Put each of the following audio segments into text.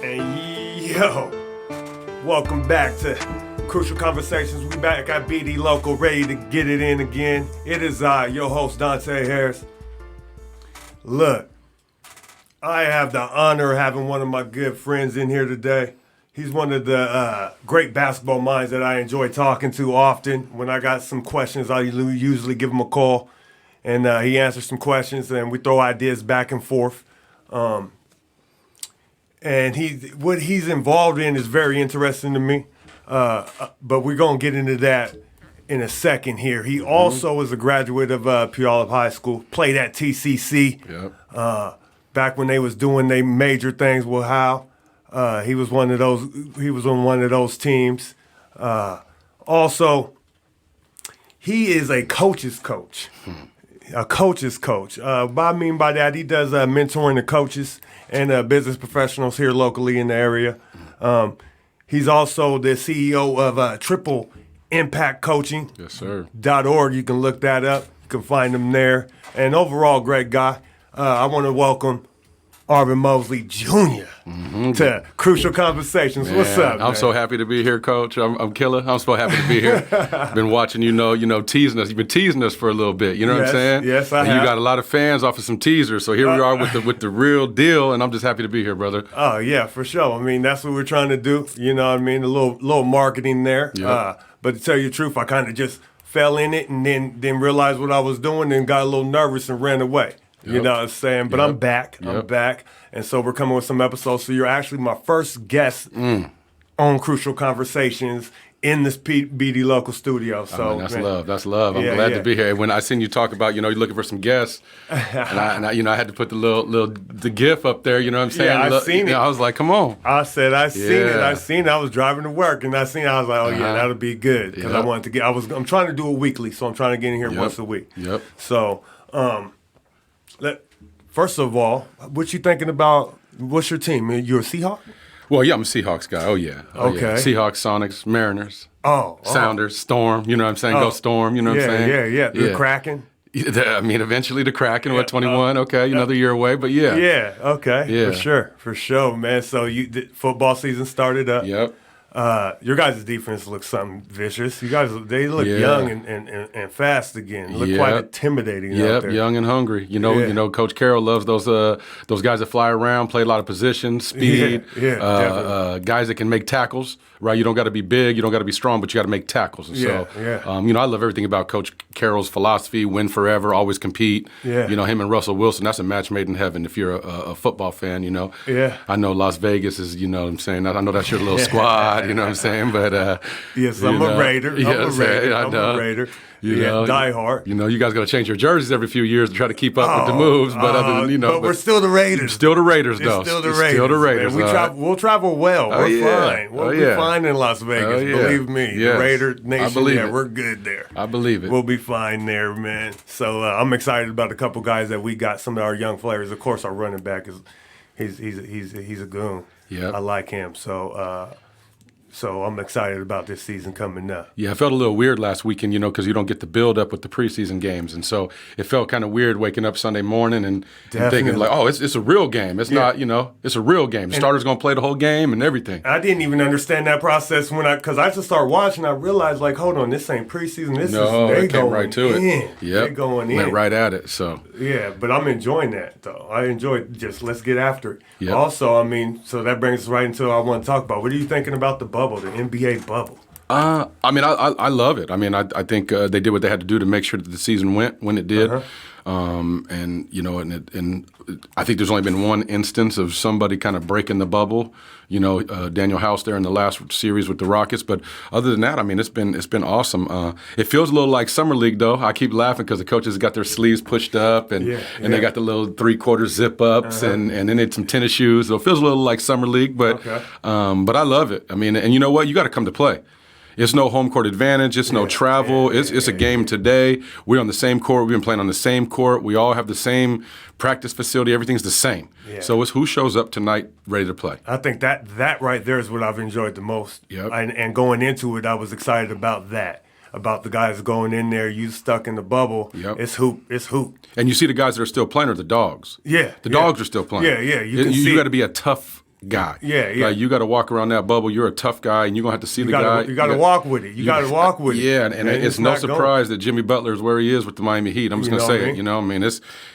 And yo, welcome back to Crucial Conversations. We back at BD Local, ready to get it in again. It is I, your host, Dontay Harris. Look, I have the honor of having one of my good friends in here today. He's one of the great basketball minds that I enjoy talking to often. When I got some questions, I usually give him a call, and he answers some questions, and we throw ideas back and forth. And what he's involved in is very interesting to me. But we're going to get into that in a second here. He also is a graduate of Puyallup High School, played at TCC. Yep. Back when they was doing their major things with Hal. He was one of those. He was on one of those teams. Also, he is a coach's coach. A coach's coach. What I mean by that, he does mentoring the coaches and business professionals here locally in the area. He's also the CEO of Triple Impact Coaching. Yes, sir. .org. You can look that up. You can find him there. And overall, great guy. I want to welcome Arvin Mosley Jr. To Crucial Conversations. Man, What's up, man? I'm so happy to be here, Coach. I'm killer. I'm so happy to be here. Been watching, teasing us. You've been teasing us for a little bit. You know what I'm saying? Yes, I and have. You got a lot of fans off of some teasers. So here we are with the real deal, and I'm just happy to be here, brother. Oh, yeah, for sure. I mean, that's what we're trying to do. You know what I mean? A little marketing there. Yep. But to tell you the truth, I kind of just fell in it and then realized what I was doing and got a little nervous and ran away. You Yep. know what I'm saying? But Yep. I'm back. I'm Yep. back. And so we're coming with some episodes. So you're actually my first guest on Crucial Conversations in this BD Local studio. So That's man, love. That's love. I'm Yeah, glad yeah. to be here. When I seen you talk about, you're looking for some guests, and I had to put the GIF up there. You know what I'm saying? Yeah, I seen it. I was like, come on. I said, I seen it. Yeah. I seen it. I was driving to work and I seen it. I was like, oh, yeah, that'll be good. Because I Yep. wanted to get, I'm trying to do it weekly. So I'm trying to get in here once a week. Yep. So, first of all, what you thinking about, what's your team? You're a Seahawk? Well, yeah, I'm a Seahawks guy. Oh, yeah. Okay. Yeah. Seahawks, Sonics, Mariners. Oh. Sounders, Storm, you know what I'm saying? Go Storm, you know what I'm saying? Yeah. The Kraken? I mean, eventually the Kraken, 21, okay, another year away, but yeah. Yeah, okay. Yeah. For sure, man. So football season started up. Yep. Your guys' defense looks something vicious. You guys, they look Yeah. young and fast again. Look quite intimidating out Yep, there. young and hungry. You know, Coach Carroll loves those guys that fly around, play a lot of positions, speed. Definitely. Guys that can make tackles. Right, you don't got to be big, you don't got to be strong, but you got to make tackles. And so, I love everything about Coach Carroll's philosophy: win forever, always compete. Yeah. You know, him and Russell Wilson, that's a match made in heaven. If you're a football fan, you know. Yeah. I know Las Vegas is, you know what I'm saying. I know that's your little squad, you know what I'm saying. But yes, I'm a Raider. I'm a Raider. Die hard. You know, you guys got to change your jerseys every few years to try to keep up with the moves. But other than, but we're still the Raiders. Still the Raiders, though. Still the Raiders. Man. We'll travel well. We're fine. We'll be fine in Las Vegas. Believe me. Yes. The Raider Nation, I believe it. We're good there. I believe it. We'll be fine there, man. So I'm excited about a couple guys that we got. Some of our young players. Of course, our running back he's a goon. Yeah, I like him. So I'm excited about this season coming up. Yeah, it felt a little weird last weekend, you know, because you don't get the build up with the preseason games, and so it felt kind of weird waking up Sunday morning and thinking like, oh, it's a real game. It's not, it's a real game. The starter's gonna play the whole game and everything. I didn't even understand that process because I just started watching. I realized like, hold on, this ain't preseason. They came right to it. Yep, they going in. Went right at it. So yeah, but I'm enjoying that though. I enjoy just let's get after it. Yep. Also, I mean, so that brings us right into what I want to talk about. What are you thinking about the bubble, the NBA bubble? I mean, I love it. I mean, I think they did what they had to do to make sure that the season went when it did. And I think there's only been one instance of somebody kind of breaking the bubble. You know, Daniel House there in the last series with the Rockets. But other than that, I mean, it's been awesome. It feels a little like summer league though. I keep laughing because the coaches got their sleeves pushed up and they got the little 3/4 zip ups and then they had some tennis shoes. So it feels a little like summer league, but I love it. I mean, and you know what? You got to come to play. It's no home court advantage. It's no travel. It's a game today. We're on the same court. We've been playing on the same court. We all have the same practice facility. Everything's the same. Yeah. So it's who shows up tonight ready to play. I think that right there is what I've enjoyed the most. Yep. And going into it, I was excited about that. About the guys going in there, you stuck in the bubble. Yep. It's hoop. And you see the guys that are still playing are the dogs. Yeah. The dogs are still playing. Yeah. You can see you got to be a tough guy. Yeah, yeah. Like, you got to walk around that bubble. You're a tough guy, and you're going to have to see the guy. You got to walk with it. You got to walk with it. Yeah, and it's no surprise that Jimmy Butler is where he is with the Miami Heat. I'm just going to say it. You know, I mean,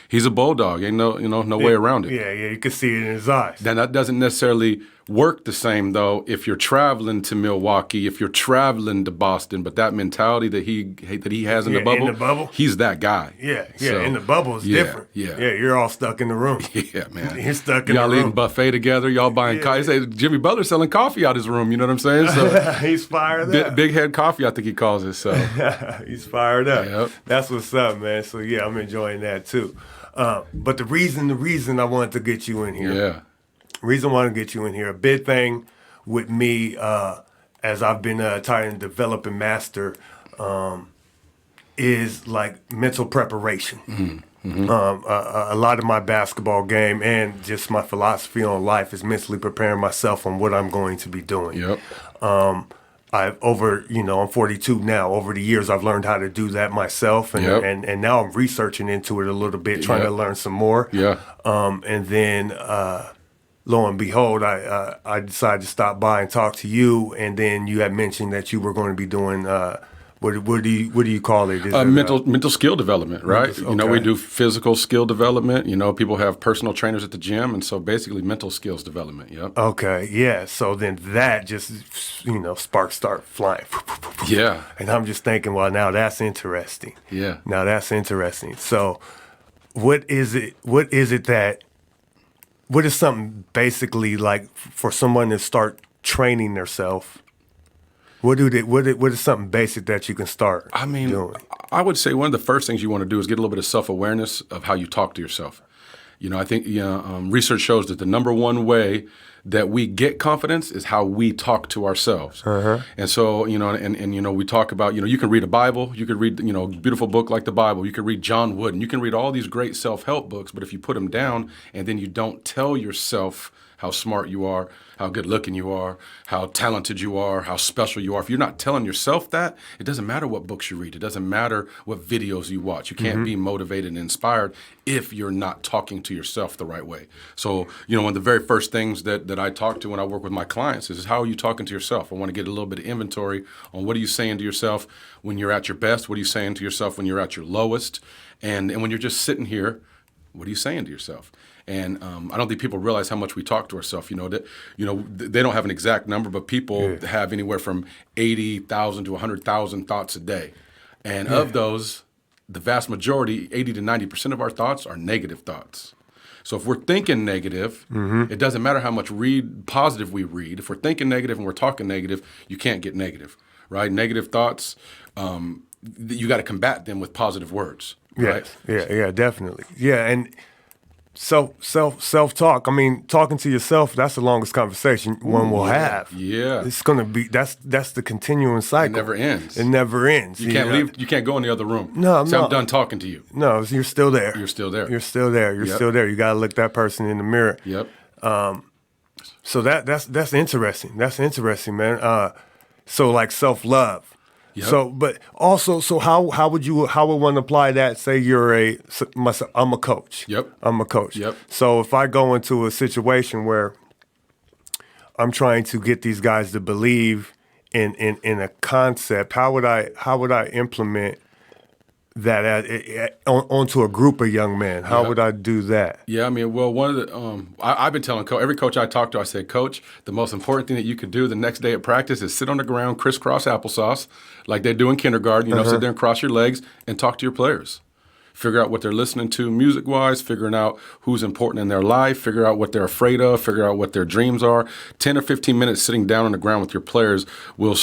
he's a bulldog. Ain't no way around it. Yeah, you can see it in his eyes. Then that doesn't necessarily work the same, though, if you're traveling to Milwaukee, if you're traveling to Boston. But that mentality that he has in the bubble, he's that guy. Yeah, so, in the bubble is different. Yeah, you're all stuck in the room. Yeah, man. You're stuck in the room. Y'all eating buffet together. Y'all buying coffee. Say Jimmy Butler's selling coffee out his room. You know what I'm saying? So he's fired up. Big head coffee, I think he calls it. So he's fired up. Yep. That's what's up, man. So yeah, I'm enjoying that too. But the reason I wanted to get you in here. Reason I want to get you in here, a big thing with me as I've been trying to develop and master is like mental preparation. Mm-hmm. A lot of my basketball game and just my philosophy on life is mentally preparing myself on what I'm going to be doing. Yep. I'm 42 now. Over the years, I've learned how to do that myself, and now I'm researching into it a little bit, trying to learn some more. Yeah. And then. Lo and behold, I decided to stop by and talk to you, and then you had mentioned that you were going to be doing what do you call it? Mental skill development, right? Okay. You know, we do physical skill development. You know, people have personal trainers at the gym, and so basically mental skills development. Yep. Okay, yeah. So then that just sparks start flying. Yeah. And I'm just thinking, well, now that's interesting. Yeah. Now that's interesting. So, what is it that? What is something basically like for someone to start training themselves? What is something basic that you can start doing? I would say one of the first things you want to do is get a little bit of self-awareness of how you talk to yourself. You know, I think research shows that the number one way that we get confidence is how we talk to ourselves. Uh-huh. And so, we talk about, you can read a Bible, you could read, a beautiful book like the Bible, you could read John Wooden, you can read all these great self-help books, but if you put them down and then you don't tell yourself how smart you are, how good looking you are, how talented you are, how special you are. If you're not telling yourself that, it doesn't matter what books you read. It doesn't matter what videos you watch. You can't be motivated and inspired if you're not talking to yourself the right way. So, one of the very first things that I talk to when I work with my clients is how are you talking to yourself? I want to get a little bit of inventory on what are you saying to yourself when you're at your best? What are you saying to yourself when you're at your lowest? And when you're just sitting here, what are you saying to yourself? And I don't think people realize how much we talk to ourselves. They don't have an exact number, but people have anywhere from 80,000 to 100,000 thoughts a day. And of those, the vast majority, 80 to 90% of our thoughts are negative thoughts. So if we're thinking negative, it doesn't matter how much positive we read. If we're thinking negative and we're talking negative, you can't get negative, right? Negative thoughts, you got to combat them with positive words. Right? Yeah, definitely. Yeah, and self-talk. I mean, talking to yourself, that's the longest conversation one will have. Yeah. It's going to be, that's the continuing cycle. It never ends. It never ends. You can't leave, you can't go in the other room. No. I'm done talking to you. No, you're still there. You're still there. You're still there. You're still there. You got to look that person in the mirror. Yep. So that's interesting. That's interesting, man. So like self-love. Yep. So, but also, how would one apply that? Say I'm a coach. Yep. I'm a coach. Yep. So if I go into a situation where I'm trying to get these guys to believe in a concept, how would I implement that onto a group of young men? How would I do that? Yeah, I mean, well, one of the I've been telling every coach I talk to, I said, Coach, the most important thing that you could do the next day at practice is sit on the ground, crisscross applesauce, like they do in kindergarten. Sit there and cross your legs and talk to your players. Figure out what they're listening to music-wise, figuring out who's important in their life, figure out what they're afraid of, figure out what their dreams are. 10 or 15 minutes sitting down on the ground with your players will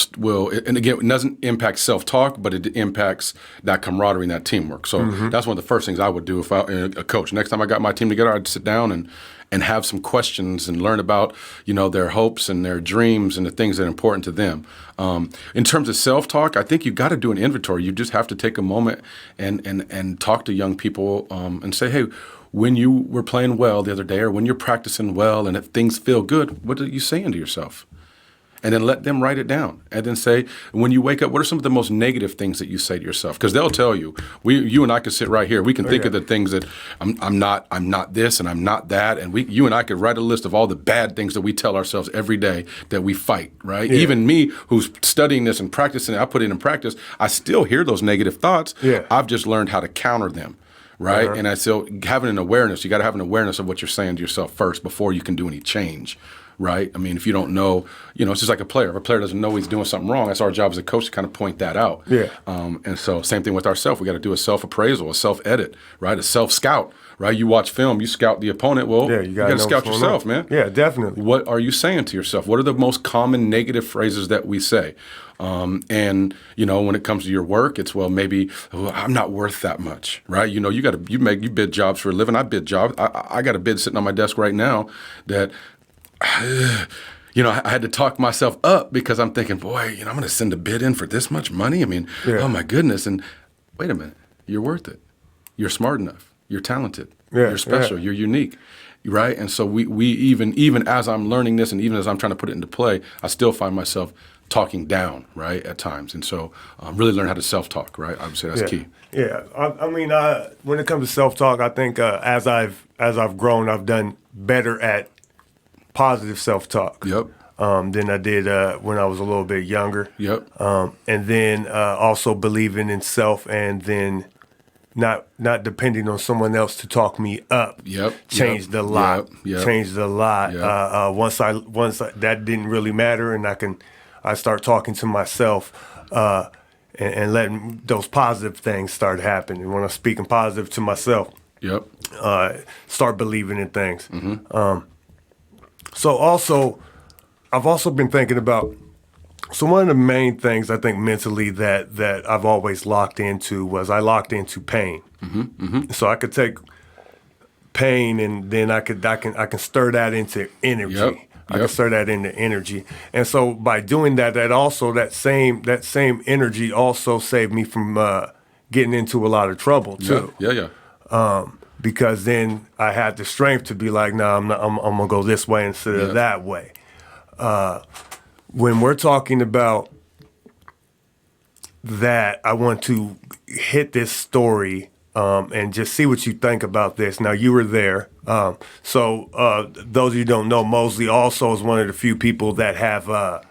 and again, it doesn't impact self-talk, but it impacts that camaraderie and that teamwork. So that's one of the first things I would do if I a coach. Next time I got my team together, I'd sit down and have some questions and learn about, their hopes and their dreams and the things that are important to them. In terms of self-talk, I think you got to do an inventory. You just have to take a moment and talk to young people and say, hey, when you were playing well the other day or when you're practicing well and if things feel good, what are you saying to yourself? and then let them write it down. And then say, when you wake up, what are some of the most negative things that you say to yourself? Because they'll tell you. You and I could sit right here. We can think of the things that I'm not this and I'm not that. And you and I could write a list of all the bad things that we tell ourselves every day that we fight, right? Yeah. Even me, who's studying this and practicing it, I put it in practice, I still hear those negative thoughts. Yeah. I've just learned how to counter them. Right. And I still having an awareness, you got to have an awareness of what you're saying to yourself first before you can do any change. Right. I mean, if you don't know, it's just like a player. If a player doesn't know he's doing something wrong, that's our job as a coach to kind of point that out. Yeah. And so same thing with ourselves. We got to do a self-appraisal, a self-edit, right? A self-scout, right? You watch film, you scout the opponent. Well, you got to scout yourself, man. Yeah, definitely. What are you saying to yourself? What are the most common negative phrases that we say? And when it comes to your work, it's maybe I'm not worth that much, right? You bid jobs for a living. I bid jobs. I got a bid sitting on my desk right now that, I had to talk myself up because I'm thinking, boy, I'm going to send a bid in for this much money. I mean, oh my goodness. And wait a minute, you're worth it. You're smart enough. You're talented. You're special. You're unique. Right. And so we even as I'm learning this and even as I'm trying to put it into play, I still find myself talking down, right, at times. And so really learn how to self-talk, right? I would say that's key. Yeah. I mean, when it comes to self-talk, I think as I've grown, I've done better at positive self-talk. Yep. Than I did when I was a little bit younger. Yep. And then also believing in self and then not depending on someone else to talk me up. Yep. Changed a lot. Yep. Changed a lot. Yep. Once that didn't really matter and I start talking to myself and letting those positive things start happening. When I'm speaking positive to myself, yep. Start believing in things. Mm-hmm. So I've also been thinking about, one of the main things I think mentally that I've always locked into was I locked into pain. Mm-hmm. Mm-hmm. So I could take pain and then I can stir that into energy. Yep. I can stir that into energy. And so by doing that same energy also saved me from getting into a lot of trouble too. Yeah. Because then I had the strength to be like, no, I'm gonna go this way instead of that way. When we're talking about that, I want to hit this story and just see what you think about this. Now, you were there. So those of you who don't know, Mosley also is one of the few people that have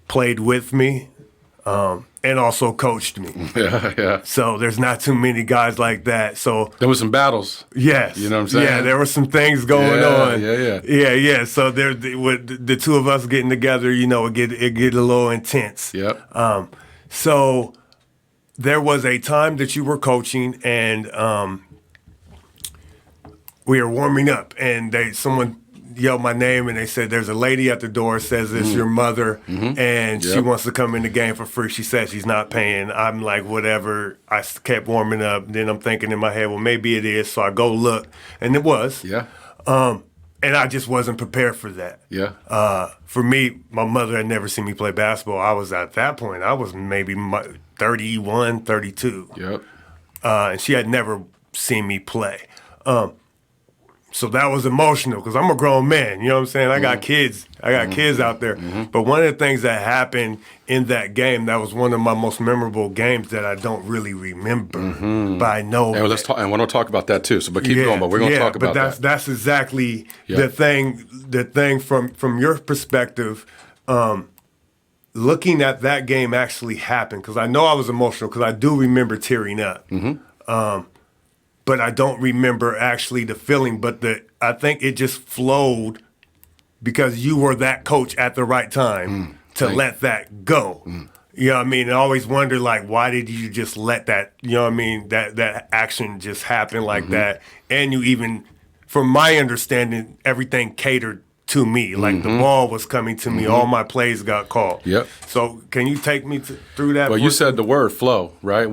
played with me and also coached me. Yeah. So there's not too many guys like that. So there was some battles. Yes. You know what I'm saying? Yeah, there were some things going on. Yeah. So with the two of us getting together, it get a little intense. Yep. So there was a time that you were coaching and we were warming up and someone yelled my name and they said, there's a lady at the door, says it's your mother, and she wants to come in the game for free. She said she's not paying. I'm like, whatever. I kept warming up. Then I'm thinking in my head, well, maybe it is. So I go look, and it was. Yeah. And I just wasn't prepared for that. Yeah. For me, my mother had never seen me play basketball. At that point, I was maybe 31, 32. Yep. And she had never seen me play. So that was emotional because I'm a grown man. You know what I'm saying? I got kids. Kids out there. Mm-hmm. But one of the things that happened in that game, that was one of my most memorable games that I don't really remember. Mm-hmm. But I know. And let's talk. And we're going to talk about that too. So, but keep going. But we're going to talk about that. But that's exactly the thing. The thing from your perspective. Looking at that game actually happened because I know I was emotional because I do remember tearing up. Mm-hmm. But I don't remember actually the feeling. But I think it just flowed because you were that coach at the right time to let that go. You know what I mean? I always wonder, like, why did you just let that, you know what I mean, that action just happen like that? And you even, from my understanding, everything catered to me. Like the ball was coming to me. All my plays got called. Yep. So can you take me through that? Well, you said the word flow, right?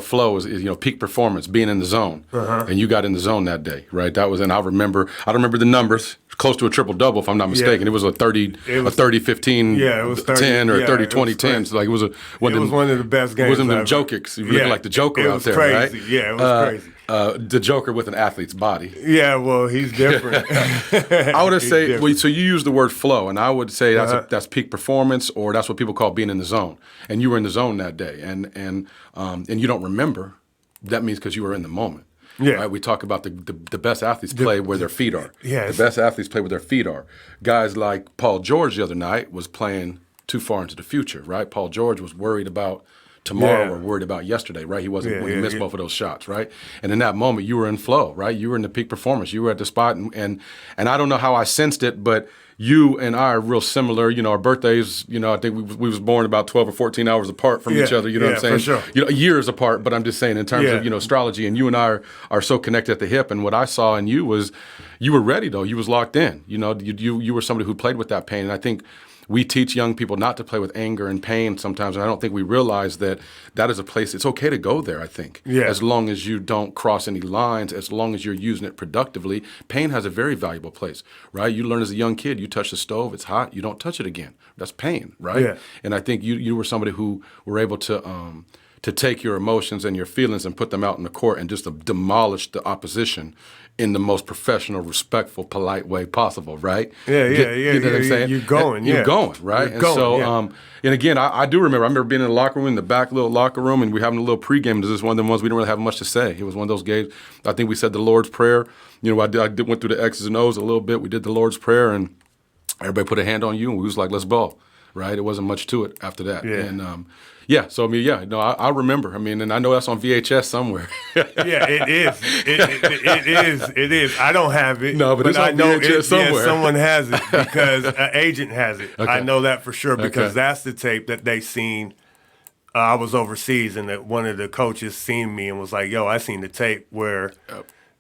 Flow is peak performance, being in the zone. And you got in the zone that day, right? That was, and I remember the numbers close to a triple-double, if I'm not mistaken. Yeah. It was a 30-15, Yeah, it was 30, 10 or yeah, 30-20-10. So like it was one of the best games. It wasn't them Jokics. You were looking like the Joker out there, crazy. right? Yeah, it was crazy. The Joker with an athlete's body. Yeah, well, he's different. I would say, so you use the word flow, and I would say that's peak performance, or that's what people call being in the zone. And you were in the zone that day, and you don't remember. That means because you were in the moment. Yeah. Right? We talk about the best athletes play where their feet are. Yeah. The best athletes play where their feet are. Guys like Paul George the other night was playing too far into the future, right? Paul George was worried about tomorrow or worried about yesterday, right? He wasn't when he missed both of those shots, right? And in that moment, you were in flow, right? You were in the peak performance. You were at the spot, and I don't know how I sensed it, but you and I are real similar. You know, our birthdays, you know, I think we was born about 12 or 14 hours apart from each other. You know what I'm saying? For sure. You know, years apart, but I'm just saying in terms of, astrology, and you and I are so connected at the hip. And what I saw in you was you were ready, though. You was locked in. You know, you were somebody who played with that pain. And I think we teach young people not to play with anger and pain sometimes, and I don't think we realize that is a place, it's okay to go there, I think. Yeah. As long as you don't cross any lines, as long as you're using it productively. Pain has a very valuable place, right? You learn as a young kid, you touch the stove, it's hot, you don't touch it again. That's pain, right? Yeah. And I think you were somebody who were able to take your emotions and your feelings and put them out in the court and just to demolish the opposition in the most professional, respectful, polite way possible, right? Yeah. You know what I'm saying? You're going, You're going, right? You're going, And again, I do remember. I remember being in the locker room, in the back little locker room, and we were having a little pregame. This is one of the ones we didn't really have much to say. It was one of those games. I think we said the Lord's Prayer. You know, I went through the X's and O's a little bit. We did the Lord's Prayer, and everybody put a hand on you, and we was like, let's ball, right? It wasn't much to it after that. Yeah. And so I mean, I remember. I mean, and I know that's on VHS somewhere. Yeah, it is. It is. I don't have it. No, but it's on I know VHS somewhere. Yeah, someone has it because an agent has it. Okay. I know that for sure because Okay. that's the tape that they seen. I was overseas and one of the coaches seen me and was like, "Yo, I seen the tape where."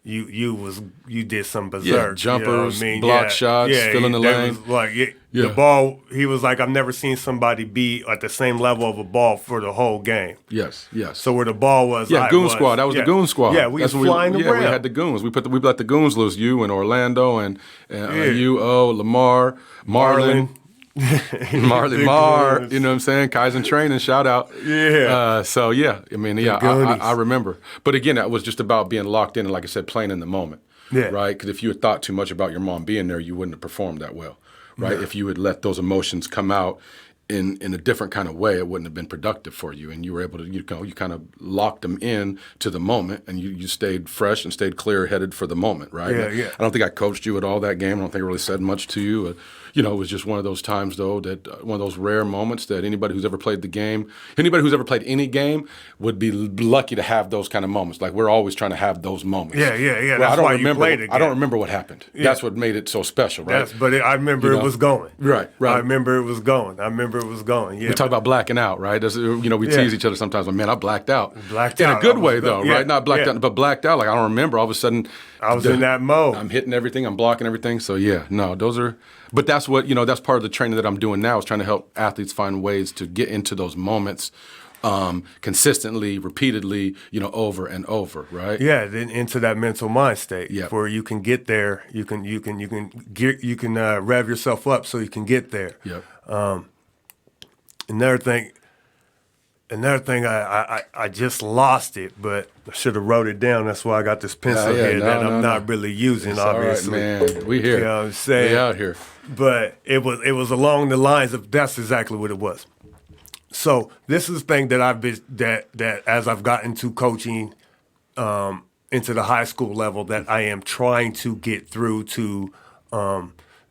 You did some berserk. Jumpers, you know what I mean? block shots, filling the lane. Was like the ball. He was like, I've never seen somebody be at the same level of a ball for the whole game. Yes. So where the ball was, Goon Squad. That was the Goon Squad. Yeah, we was flying around. We had the goons. We let the goons loose. You and Orlando and Lamar, Marlon. Marley Marr, you know what I'm saying? Kaizen training, shout out. Yeah. I remember. But again, that was just about being locked in and, like I said, playing in the moment. Yeah. Right? Because if you had thought too much about your mom being there, you wouldn't have performed that well. Right? Yeah. If you had let those emotions come out in a different kind of way, it wouldn't have been productive for you. And you were able to, you kind of locked them in to the moment, and you stayed fresh and stayed clear-headed for the moment, right? Yeah. I don't think I coached you at all that game. I don't think I really said much to you. It was just one of those times, though, that one of those rare moments that anybody who's ever played the game, anybody who's ever played any game would be lucky to have those kind of moments. Like, we're always trying to have those moments. Yeah. Well, That's why you played it. I don't remember what happened. Yeah. That's what made it so special, right? I remember it was going. Right. I remember it was going. Yeah. We talk about blacking out, right? We tease each other sometimes. But man, I blacked out. Blacked in out. a good way, though, yeah, right? Not blacked yeah. out, but blacked out. Like, I don't remember. All of a sudden, I was in that mode. I'm hitting everything. I'm blocking everything. So those are. But that's what that's part of the training that I'm doing now is trying to help athletes find ways to get into those moments. Consistently, repeatedly, over and over, right? Yeah, then into that mental mind state where you can get there. You can rev yourself up so you can get there. Yep. Another thing, I just lost it, but I should have wrote it down. That's why I got this pencil here that I'm not really using. It's obviously, all right, man. We here. You know what I'm saying? We out here. But it was along the lines of that's exactly what it was. So this is the thing that I've been that as I've gotten to coaching into the high school level that I am trying to get through to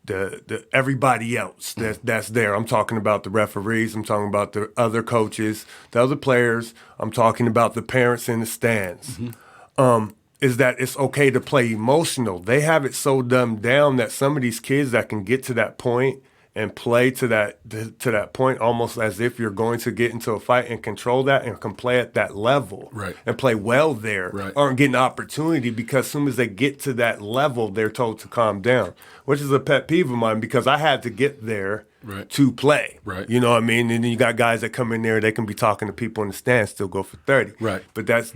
the everybody else that's there. I'm talking about the referees. I'm talking about the other coaches, the other players. I'm talking about the parents in the stands. Mm-hmm. Is that it's okay to play emotional. They have it so dumbed down that some of these kids that can get to that point and play to that point almost as if you're going to get into a fight and control that and can play at that level right. and play well there right. aren't getting opportunity because as soon as they get to that level, they're told to calm down, which is a pet peeve of mine because I had to get there right. to play. Right. You know what I mean? And then you got guys that come in there, they can be talking to people in the stands, still go for 30. Right. But that's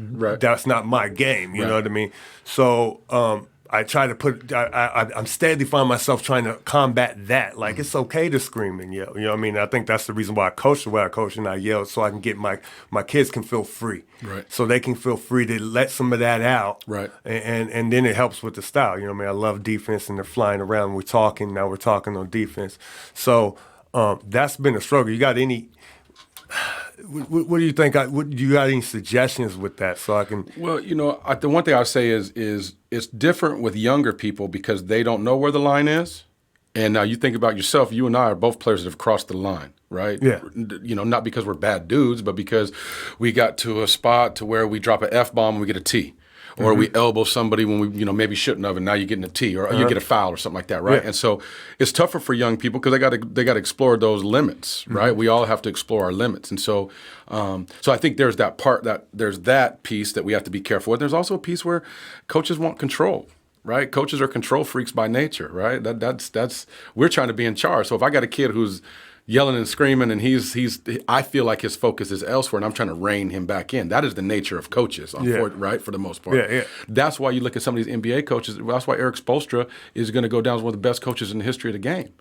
not my game. You know what I mean? So I try to put. I'm steadily finding myself trying to combat that. Like it's okay to scream and yell. You know what I mean? I think that's the reason why I coach the way I coach and I yell, so I can get my kids can feel free. Right. So they can feel free to let some of that out. Right. And then it helps with the style. You know what I mean? I love defense and they're flying around. We're talking now. We're talking on defense. So that's been a struggle. You got any? What do you think? You got any suggestions with that so I can? Well, the one thing I would say is it's different with younger people because they don't know where the line is. And now you think about yourself. You and I are both players that have crossed the line, right? Yeah. Not because we're bad dudes, but because we got to a spot to where we drop an F-bomb and we get a T. Or we elbow somebody when we, maybe shouldn't have, and now you're getting a T, or you get a foul or something like that, right? Yeah. And so it's tougher for young people because they got to explore those limits, right? We all have to explore our limits, and so I think there's that part there's that piece that we have to be careful with. There's also a piece where coaches want control, right? Coaches are control freaks by nature, right? That's we're trying to be in charge. So if I got a kid who's yelling and screaming, and I feel like his focus is elsewhere, and I'm trying to rein him back in. That is the nature of coaches, right, for the most part. Yeah. That's why you look at some of these NBA coaches. That's why Eric Spoelstra is going to go down as one of the best coaches in the history of the game,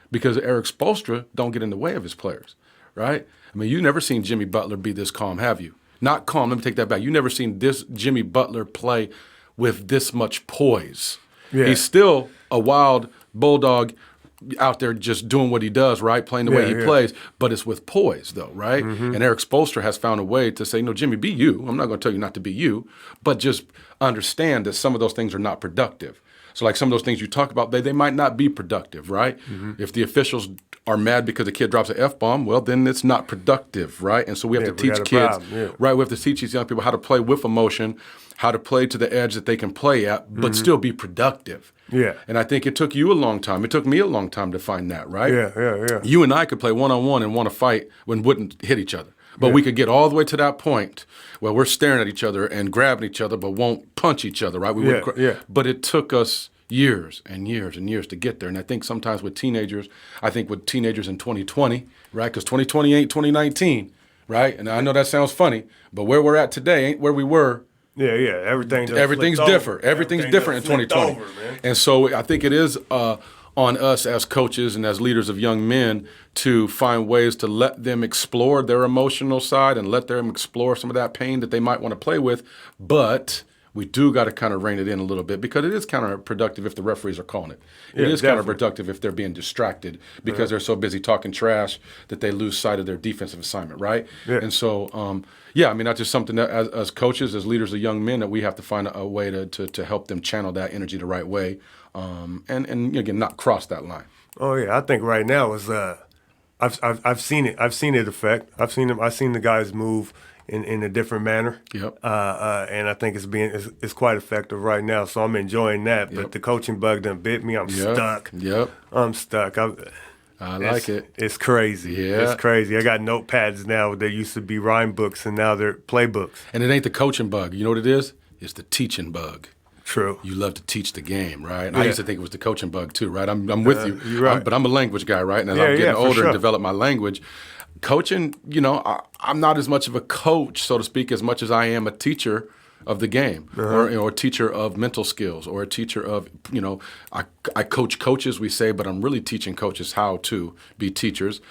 because Eric Spoelstra don't get in the way of his players, right? I mean, you've never seen Jimmy Butler be this calm, have you? Not calm. Let me take that back. You've never seen this Jimmy Butler play with this much poise. Yeah. He's still a wild bulldog out there just doing what he does, right? Playing the way he plays, but it's with poise, though, right? And Eric Spoelstra has found a way to say, no, Jimmy, be you. I'm not going to tell you not to be you, but just understand that some of those things are not productive. So like some of those things you talk about, they might not be productive, right? If the officials are mad because a kid drops an F-bomb, well, then it's not productive, right? And so we have to teach kids, right? We have to teach these young people how to play with emotion, how to play to the edge that they can play at, but still be productive. Yeah. And I think it took you a long time. It took me a long time to find that, right? Yeah. You and I could play one-on-one and want to fight when wouldn't hit each other. But we could get all the way to that point where we're staring at each other and grabbing each other but won't punch each other, right? But it took us years and years and years to get there. And I think sometimes with teenagers in 2020, right? Because 2020 ain't 2019, right? And I know that sounds funny, but where we're at today ain't where we were. Yeah. Everything's different. Everything's different in 2020. And so I think it is on us as coaches and as leaders of young men to find ways to let them explore their emotional side and let them explore some of that pain that they might want to play with. But we do got to kind of rein it in a little bit because it is counterproductive if the referees are calling it. It is counterproductive if they're being distracted because they're so busy talking trash that they lose sight of their defensive assignment, right? Yeah. And so, I mean, that's just something that as coaches, as leaders of young men, that we have to find a way to help them channel that energy the right way and again, not cross that line. Oh, yeah. I think right now is I've seen it. I've seen it affect. I've seen the guys move in a different manner. Yep. And I think it's quite effective right now. So I'm enjoying that. Yep. But the coaching bug done bit me. I'm stuck. Yep. I'm stuck. I like it. It's crazy. Yeah. It's crazy. I got notepads now that used to be rhyme books and now they're playbooks. And it ain't the coaching bug. You know what it is? It's the teaching bug. True. You love to teach the game, right? And I used to think it was the coaching bug too, right? I'm with you. You're right. But I'm a language guy, right? And as I'm getting older and develop my language, coaching, I'm not as much of a coach, so to speak, as much as I am a teacher of the game, or a teacher of mental skills, or a teacher of, I coach coaches, we say, but I'm really teaching coaches how to be teachers.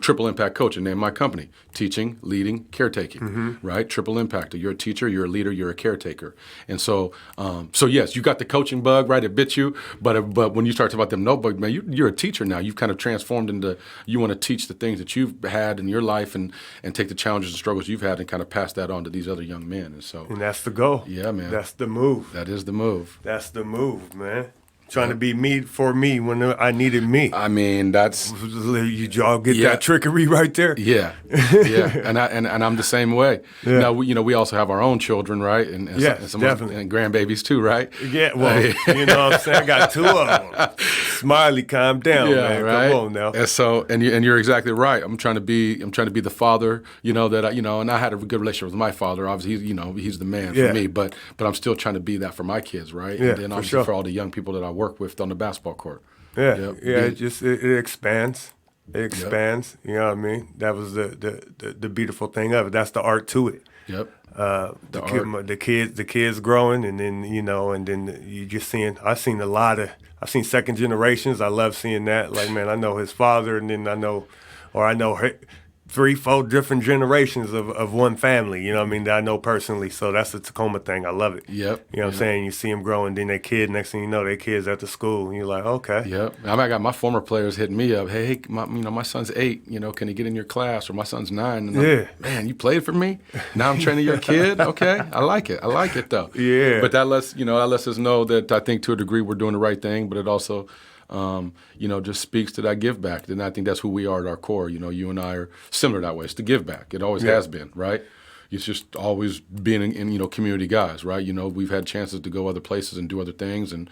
Triple impact coaching, name my company: teaching, leading, caretaking, right? Triple impact. You're a teacher, you're a leader, you're a caretaker. And so yes, you got the coaching bug, right? It bit you, but when you start talking about them notebook, man, you're a teacher now. You've kind of transformed into, you want to teach the things that you've had in your life and take the challenges and struggles you've had and kind of pass that on to these other young men. And that's the goal. Yeah, man. That's the move. That is the move. That's the move, man. Trying to be me for me when I needed me. I mean, that's y'all get that trickery right there. Yeah, and I'm the same way. Yeah. Now we also have our own children, right? And definitely, and grandbabies too, right? Yeah, well, you know what I'm saying. I got two of them. Smiley, calm down, man. Right? Come on now. And so, and you're exactly right. I'm trying to be the father, that and I had a good relationship with my father. Obviously, he's the man for me, but I'm still trying to be that for my kids, right? Yeah, and then obviously for all the young people that I work with on the basketball court. Yeah, it expands. It expands. Yep. You know what I mean? That was the beautiful thing of it. That's the art to it. Yep. the kids growing, and then and then you just I've seen second generations. I love seeing that. Like, man, I know his father, and then I know three, four different generations of one family, you know what I mean, that I know personally. So that's the Tacoma thing. I love it. Yep. You know what I'm saying? You see them growing, then their kid, next thing you know, their kid's at the school. And you're like, okay. Yep. I got my former players hitting me up. Hey, my son's 8. Can he get in your class? Or my son's 9. And man, you played for me? Now I'm training your kid? Okay. I like it though. Yeah. But that lets us know that I think to a degree we're doing the right thing, but it also just speaks to that give back. And I think that's who we are at our core. You and I are similar that way. It's the give back. It always has been, right? It's just always being in community guys, right? We've had chances to go other places and do other things. And,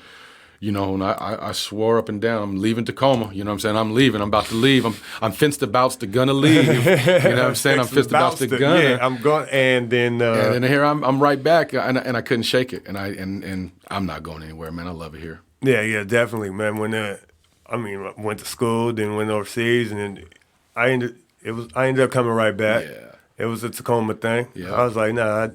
and I swore up and down, I'm leaving Tacoma. You know what I'm saying? I'm leaving. I'm about to leave. I'm fenced about to gonna leave. You know what I'm saying? I'm fenced about to gonna. Yeah, I'm going. And then here I'm right back. And I couldn't shake it. And I'm not going anywhere, man. I love it here. Yeah, definitely, man. When I went to school, then went overseas, and then I ended up coming right back. Yeah. It was a Tacoma thing. Yeah. I was like, nah,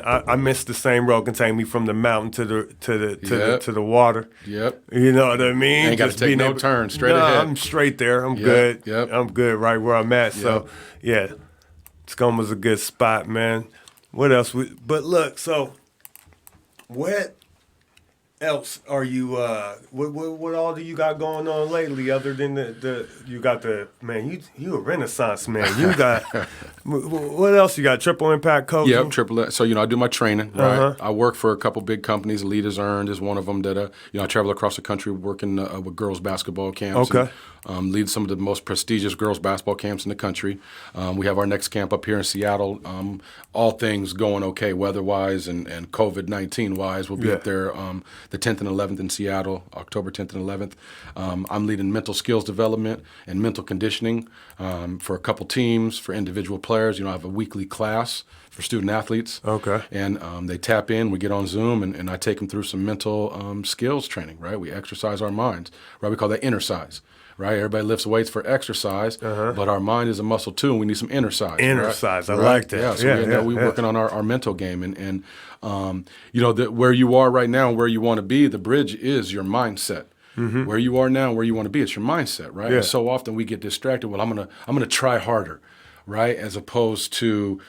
I missed the same road can take me from the mountain to the water. Yep. You know what I mean? Ain't got to take no turn, straight ahead. I'm straight there. I'm good. Yep. I'm good right where I'm at. Yep. So yeah, Tacoma's a good spot, man. What else? But look, so what else are you what all do you got going on lately other than you got man, you a Renaissance man. You got what else you got? Triple Impact coaching? Yep, triple. So I do my training, right? Uh-huh. I work for a couple big companies. Elite has Earned is one of them that I travel across the country working with girls basketball camps. Okay. And, lead some of the most prestigious girls basketball camps in the country. We have our next camp up here in Seattle. All things going okay weather-wise and COVID-19 wise. We'll be up there the 10th and 11th in Seattle, October 10th and 11th. I'm leading mental skills development and mental conditioning for a couple teams, for individual players. I have a weekly class for student athletes. Okay. And they tap in, we get on Zoom, and I take them through some mental skills training, right? We exercise our minds, right? We call that inner size. Right, everybody lifts weights for exercise, but our mind is a muscle too, and we need some inner size. Inner size, I like that. Yeah, so we're working on our mental game, and where you are right now, and where you want to be, the bridge is your mindset. Mm-hmm. Where you are now, where you want to be, it's your mindset, right? Yeah. And so often we get distracted. Well, I'm gonna try harder, right? As opposed to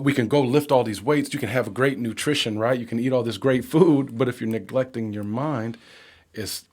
we can go lift all these weights. You can have great nutrition, right? You can eat all this great food, but if you're neglecting your mind, it's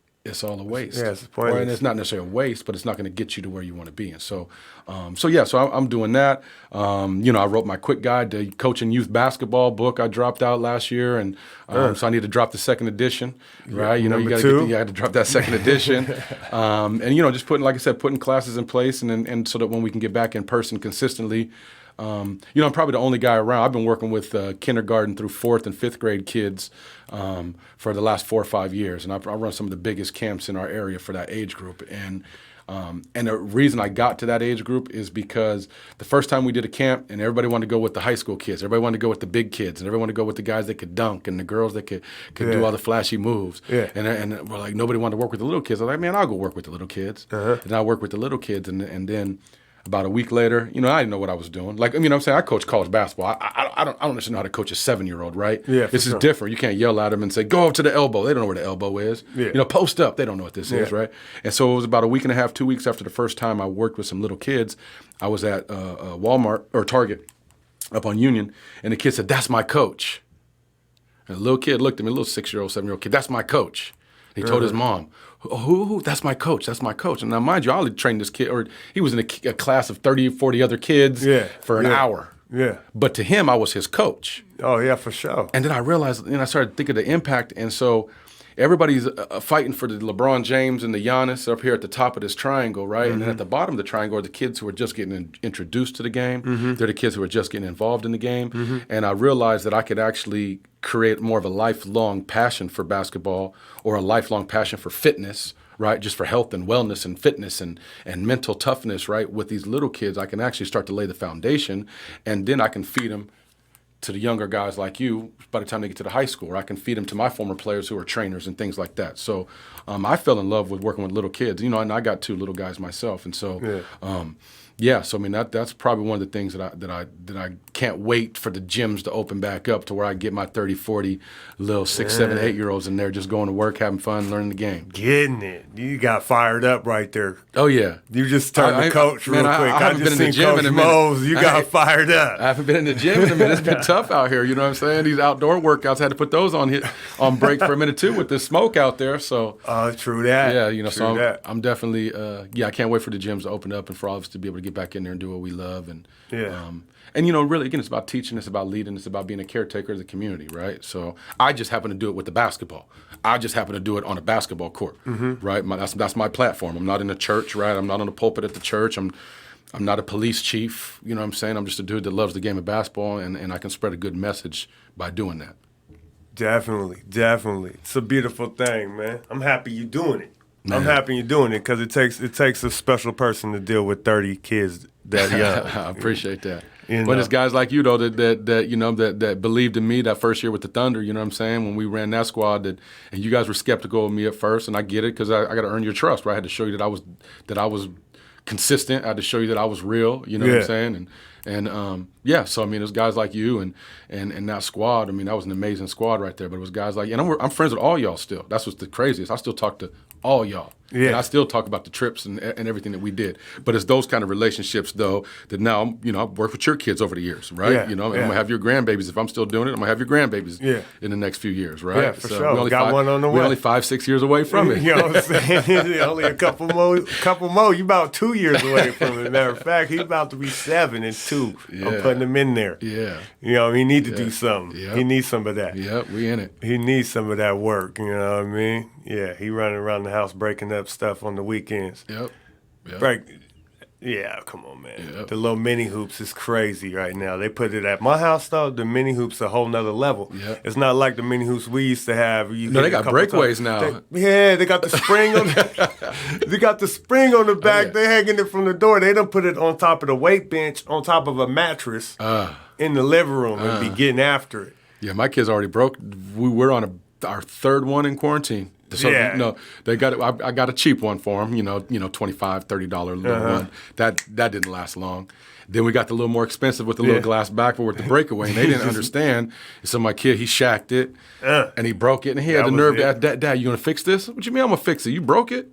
all a waste. Yeah, it's pointless. And it's not necessarily a waste, but it's not going to get you to where you want to be. And so I'm doing that. I wrote my quick guide to coaching youth basketball book I dropped out last year, and so I need to drop the second edition, right? You got to drop that second edition, and just putting classes in place, and so that when we can get back in person consistently. I'm probably the only guy around. I've been working with kindergarten through 4th and 5th grade kids for the last 4 or 5 years, and I run some of the biggest camps in our area for that age group. And the reason I got to that age group is because the first time we did a camp, and everybody wanted to go with the high school kids, everybody wanted to go with the big kids, and everybody wanted to go with the guys that could dunk and the girls that could do all the flashy moves. Yeah. And we're like, nobody wanted to work with the little kids. I was like, man, I'll go work with the little kids. And I work with the little kids, and then. About a week later, I didn't know what I was doing. Like, I'm saying, I coach college basketball. I don't necessarily know how to coach a 7-year-old, right? Yeah, this is different. You can't yell at them and say, go up to the elbow. They don't know where the elbow is. Yeah. Post up. They don't know what this is, right? And so it was about a week and a half, 2 weeks after the first time I worked with some little kids. I was at Walmart or Target up on Union, and the kid said, that's my coach. And the little kid looked at me, a little 6-year-old, 7-year-old kid, that's my coach. He told his mom, who? That's my coach. That's my coach. And now, mind you, I only trained this kid, or he was in a class of 30, 40 other kids for an hour. Yeah. But to him, I was his coach. Oh, yeah, for sure. And then I realized, and I started thinking of the impact. And so everybody's fighting for the LeBron James and the Giannis up here at the top of this triangle, right? Mm-hmm. And then at the bottom of the triangle are the kids who are just getting introduced to the game. Mm-hmm. They're the kids who are just getting involved in the game. Mm-hmm. And I realized that I could actually create more of a lifelong passion for basketball, or a lifelong passion for fitness, right? Just for health and wellness and fitness and mental toughness, right? With these little kids, I can actually start to lay the foundation, and then I can feed them to the younger guys like you by the time they get to the high school, or I can feed them to my former players who are trainers and things like that. So I fell in love with working with little kids, and I got 2 little guys myself. And so, Yeah, so I mean that's probably one of the things that I can't wait for the gyms to open back up to where I get my 30, 40 little 6, 7, 8-year-olds in there just going to work, having fun, learning the game. Getting it. You got fired up right there. Oh yeah. You just turned to coach real quick. I haven't been in the gym in a minute. Mose, you got fired up. I haven't been in the gym in a minute. It's been tough out here. You know what I'm saying? These outdoor workouts, I had to put those on break for a minute too with the smoke out there. So true that. Yeah, you know, so I'm definitely I can't wait for the gyms to open up and for all of us to be able to get back in there and do what we love. And and you know, really, again, it's about teaching, it's about leading, it's about being a caretaker of the community, right? So I just happen to do it with the basketball. I just happen to do it on a basketball court, right? That's my platform. I'm not in a church, right? I'm not on the pulpit at the church. I'm not a police chief, you know what I'm saying? I'm just a dude that loves the game of basketball, and I can spread a good message by doing that. Definitely. It's a beautiful thing, man. I'm happy you're doing it. Man. I'm happy you're doing it because it takes a special person to deal with 30 kids that young. I appreciate that. You But know. it's guys like you though that you know that believed in me that first year with the Thunder. You know what I'm saying? When we ran that squad, and you guys were skeptical of me at first, and I get it because I got to earn your trust. Right? I had to show you that I was consistent. I had to show you that I was real. You know what I'm saying? And so I mean, there's guys like you and that squad. I mean, that was an amazing squad right there. But it was guys like, and I'm friends with all y'all still. That's what's the craziest. I still talk to all y'all. Yeah. And I still talk about the trips and everything that we did. But it's those kind of relationships, though, that now, you know, I've worked with your kids over the years, right? Yeah, You know, I'm going to have your grandbabies. If I'm still doing it, I'm going to have your grandbabies in the next few years, right? Yeah, for sure. One on the way. We're only 5-6 years away from it. You know what I'm saying? Only a couple more. You about 2 years away from it. Matter of fact, he's about to be 7 and 2. Yeah. I'm putting him in there. Yeah. You know, he need to do something. Yep. He needs some of that. Yeah, we in it. He needs some of that work, you know what I mean? Yeah, he running around the house breaking up stuff on the weekends. Yep. Come on, man. Yep. The little mini hoops is crazy right now. They put it at my house, though. The mini hoops a whole nother level. Yep. It's not like the mini hoops we used to have. No, they got breakaways now. They got the spring on they got the spring on the back. They hanging it from the door. They don't put it on top of the weight bench, on top of a mattress in the living room and be getting after it. Yeah, my kids already broke. We're on our third one in quarantine. So, Yeah. you know, they got. I got a cheap one for them. You know, $25, $30 little one. That didn't last long. Then we got the little more expensive with the little glass backboard with the breakaway, and they didn't understand. So my kid, he shacked it, and he broke it, and he had the nerve to ask, Dad, you gonna fix this? What you mean I'm gonna fix it? You broke it?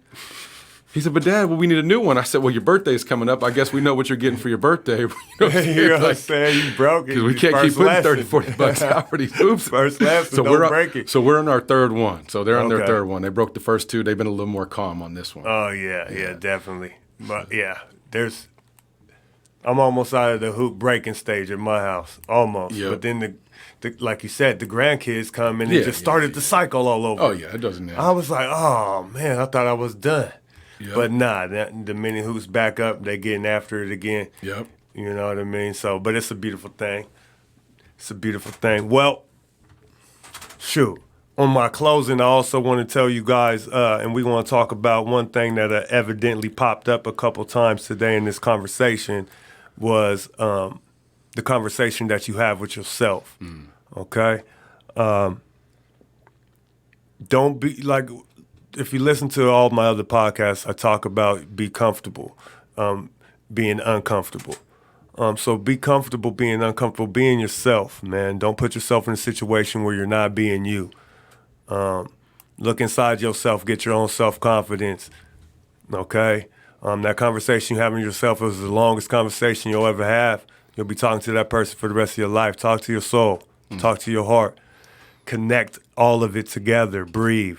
He said, but Dad, well, we need a new one. I said, well, your birthday's coming up. I guess we know what you're getting for your birthday. You know what I'm saying? You broke it. Because we can't keep putting $30, $40 out for these hoops. First lesson, don't break it. So we're on our third one. So they're on their third one. They broke the first two. They've been a little more calm on this one. Oh, yeah, definitely. But, I'm almost out of the hoop breaking stage at my house, almost. Yep. But then, like you said, the grandkids come in and just started the cycle all over. Oh, yeah, it doesn't matter. I was like, oh, man, I thought I was done. Yep. But nah, the mini hoops back up, they getting after it again. Yep. You know what I mean? So, but it's a beautiful thing. It's a beautiful thing. Well, shoot. On my closing, I also want to tell you guys, and we want to talk about one thing that evidently popped up a couple times today in this conversation was the conversation that you have with yourself. Okay? Don't be like... If you listen to all my other podcasts, I talk about be comfortable, being uncomfortable. So be comfortable being uncomfortable, being yourself, man. Don't put yourself in a situation where you're not being you. Look inside yourself, get your own self-confidence, okay? That conversation you have with yourself is the longest conversation you'll ever have. You'll be talking to that person for the rest of your life. Talk to your soul. Talk to your heart. Connect all of it together. Breathe.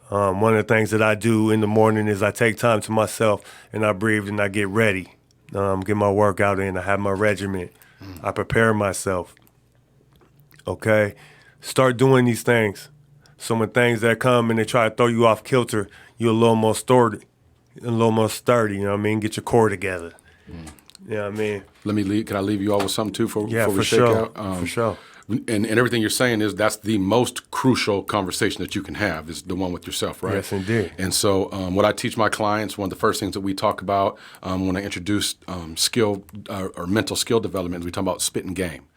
One of the things that I do in the morning is I take time to myself and I breathe and I get ready. Get my workout in. I have my regimen. I prepare myself. Okay? Start doing these things. So when things that come and they try to throw you off kilter, you're a little more sturdy. You know what I mean? Get your core together. You know what I mean? Let me leave. Can I leave you all with something too before Yeah, we for shake sure. out? For sure. And everything you're saying is that's the most crucial conversation that you can have is the one with yourself, right? Yes, indeed. And so what I teach my clients, one of the first things that we talk about when I introduce skill or mental skill development, we talk about spitting game.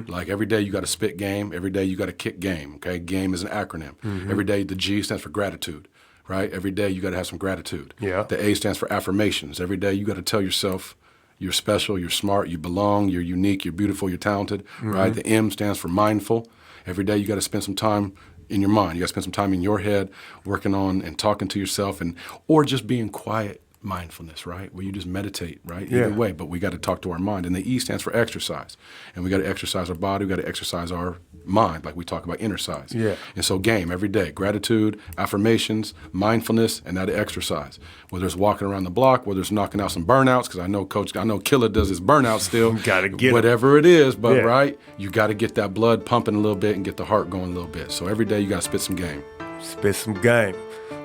Like every day you got to spit game. Every day you got to kick game, okay? Game is an acronym. Every day the G stands for gratitude, right? Every day you got to have some gratitude. Yeah. The A stands for affirmations. Every day you got to tell yourself, You're special, you're smart, you belong, you're unique, you're beautiful, you're talented, right? The M stands for mindful. Every day you got to spend some time in your mind. You got to spend some time in your head working on and talking to yourself, or just being quiet mindfulness, right? Where you just meditate, right? Either way, but we got to talk to our mind. And the E stands for exercise. And we got to exercise our body, we got to exercise our mind, like we talk about exercise. Yeah. And so game every day, gratitude, affirmations, mindfulness, and that exercise. Whether it's walking around the block, whether it's knocking out some burnouts, because I know Killer does his burnouts still. Gotta get 'em. Whatever it is, but right, you got to get that blood pumping a little bit and get the heart going a little bit. So every day you got to spit some game. Spit some game.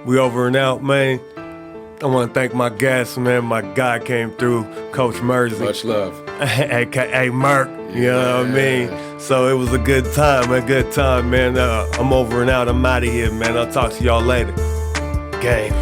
We over and out, man. I want to thank my guests, man. My guy came through, Coach Mersey. Much love. AKA Merk, you know what I mean? So it was a good time, man. I'm over and out. I'm out of here, man. I'll talk to y'all later. Game.